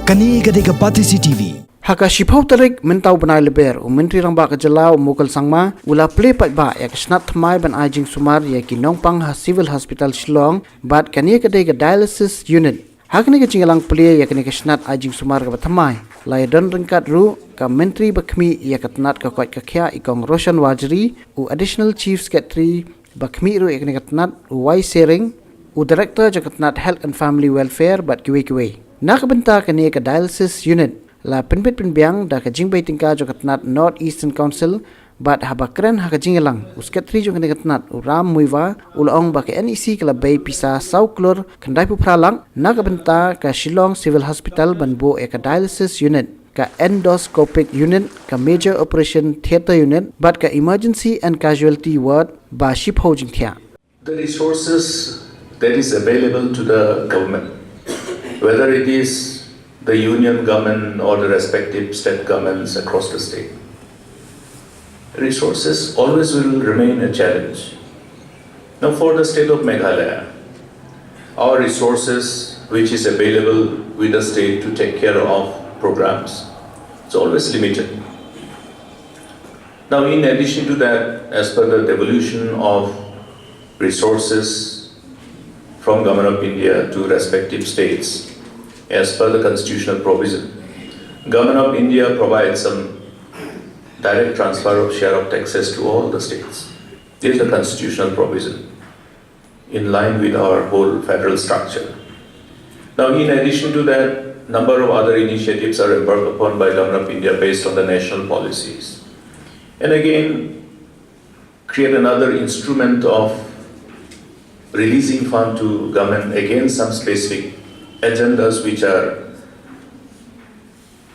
Kani gadega Patisi TV. Haka shipau tarik mentau benai leber Myntri Rangbah ke Jalau mukal sangma ula Plie ba ya snat thamai ban ajing sumar ya ki nongpang ha civil hospital Shillong bat kani gadega dialysis unit hakni ke cingalang Plie ya kani ke snat ajing sumar ka thamai lai don ringkat ru ka Myntri bakmi ya katnat ka kwat ka khya ikong Roshan Wajri u additional chief secretary bakmi ru ya kani katnat wai sharing u director jakatnat health and family welfare bat kiwe nakabenta kani ka dialysis unit la penbet penbiang da ka jingbai tingka jo katnat North Eastern Council bat habakren ha ka jingelang uskatri jo kani katnat ram muiwa ulong ba ka NEC kala bay pisa sauklor kandai pu pralang nakabenta ka Shillong Civil Hospital banbo e ka dialysis unit ka endoscopic unit ka major operation theater unit bat ka emergency and casualty ward ba ship hojing thia. The resources that is available to the government, whether it is the union government or the respective state governments across the state, resources always will remain a challenge. Now for the state of Meghalaya, our resources which is available with the state to take care of programs, it's always limited. Now in addition to that, as per the devolution of resources from Government of India to respective states, as per the constitutional provision, Government of India provides some direct transfer of share of taxes to all the states. This is the constitutional provision in line with our whole federal structure. Now in addition to that, number of other initiatives are embarked upon by Government of India based on the national policies. And again, create another instrument of releasing fund to government against some specific agendas which are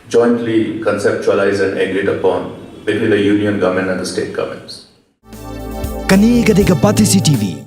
jointly conceptualized and agreed upon between the union government and the state governments. Kani gadega Patisi TV.